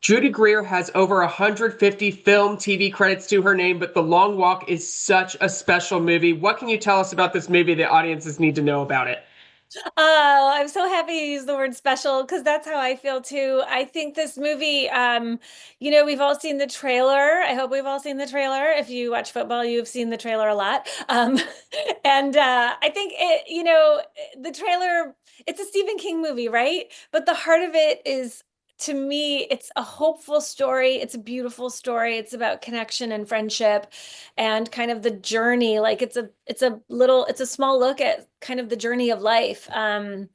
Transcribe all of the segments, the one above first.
Judy Greer has over 150 film, TV credits to her name, but The Long Walk is such a special movie. What can you tell us about this movie that audiences need to know about it? Oh, I'm so happy you used the word special because that's how I feel too. I think this movie, we've all seen the trailer. I hope we've all seen the trailer. If you watch football, you've seen the trailer a lot. And I think the trailer, it's a Stephen King movie, right? But the heart of it is, to me, it's a hopeful story. It's a beautiful story. It's about connection and friendship and kind of the journey. Like it's a small look at kind of the journey of life. And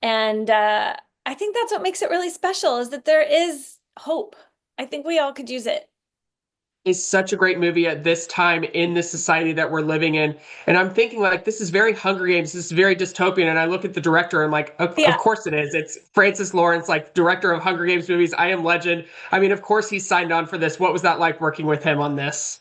I think that's what makes it really special is that there is hope. I think we all could use it. Is such a great movie at this time in the society that we're living in. And I'm thinking like this is very Hunger Games, this is very dystopian. And I look at the director and like, of Yeah. course it is. It's Francis Lawrence, like director of Hunger Games movies, I Am Legend. I mean, of course he signed on for this. What was that like working with him on this?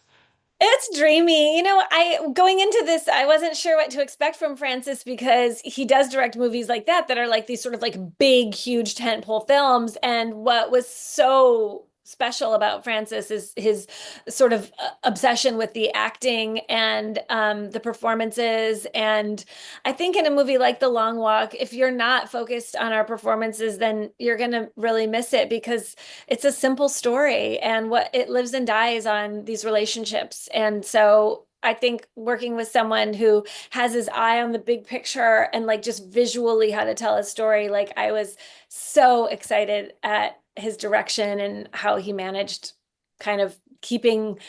It's dreamy. I going into this, I wasn't sure what to expect from Francis because he does direct movies like that are like these sort of like big, huge tentpole films. And what was so special about Francis is his sort of obsession with the acting and the performances. And I think in a movie like The Long Walk, if you're not focused on our performances, then you're gonna really miss it because it's a simple story and what it lives and dies on these relationships. And so I think working with someone who has his eye on the big picture and like just visually how to tell a story, like I was so excited at his direction and how he managed kind of keeping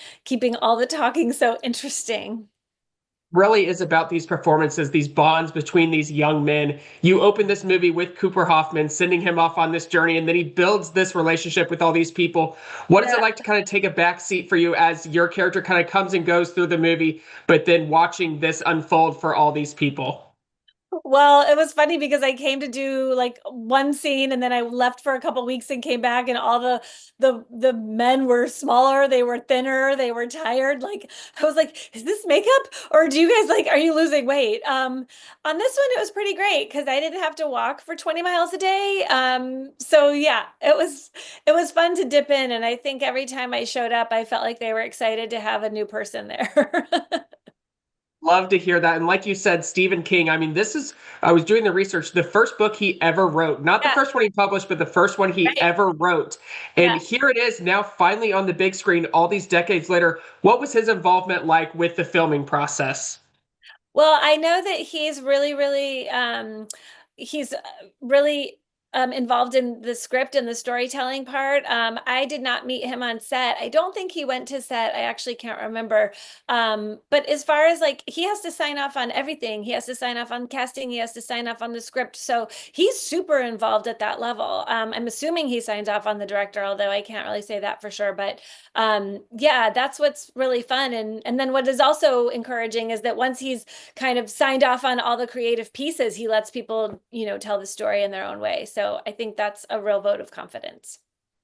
all the talking so interesting. Really is about these performances, these bonds between these young men. You open this movie with Cooper Hoffman, sending him off on this journey, and then he builds this relationship with all these people. What is it Yeah. like to kind of take a back seat for you as your character kind of comes and goes through the movie, but then watching this unfold for all these people? Well, it was funny because I came to do like one scene and then I left for a couple weeks and came back and all the men were smaller, they were thinner, they were tired. Like I was like, is this makeup or do you guys like are you losing weight? On this one it was pretty great because I didn't have to walk for 20 miles a day. So yeah, it was fun to dip in and I think every time I showed up I felt like they were excited to have a new person there. Love to hear that. And like you said, Stephen King, I mean, I was doing the research, the first book he ever wrote, not the Yeah, first one he published, but the first one he right. ever wrote. And Yeah. here it is now, finally on the big screen, all these decades later. What was his involvement like with the filming process? Well, I know that he's really involved in the script and the storytelling part. I did not meet him on set. I don't think he went to set. I actually can't remember. But as far as like he has to sign off on everything. He has to sign off on casting. He has to sign off on the script. So he's super involved at that level. I'm assuming he signs off on the director, although I can't really say that for sure. But yeah, that's what's really fun. And then what is also encouraging is that once he's kind of signed off on all the creative pieces, he lets people, tell the story in their own way. So I think that's a real vote of confidence.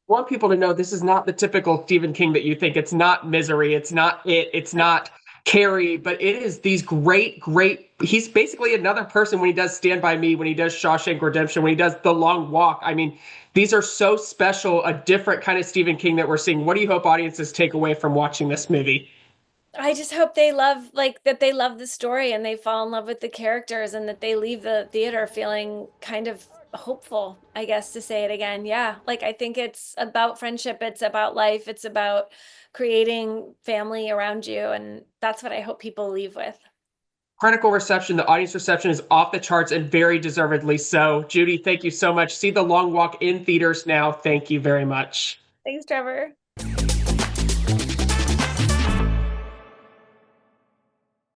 Want people to know this is not the typical Stephen King that you think. It's not Misery. It's not It. It's not Carrie, but it is these great, great. He's basically another person when he does Stand By Me, when he does Shawshank Redemption, when he does The Long Walk. I mean, these are so special, a different kind of Stephen King that we're seeing. What do you hope audiences take away from watching this movie? I just hope they love like that they love the story and they fall in love with the characters and that they leave the theater feeling kind of hopeful, I guess to say it again. Yeah, like I think it's about friendship, it's about life, it's about creating family around you and that's what I hope people leave with. Critical reception, the audience reception is off the charts and very deservedly so. Judy, thank you so much. See The Long Walk in theaters now. Thank you very much. Thanks, Trevor.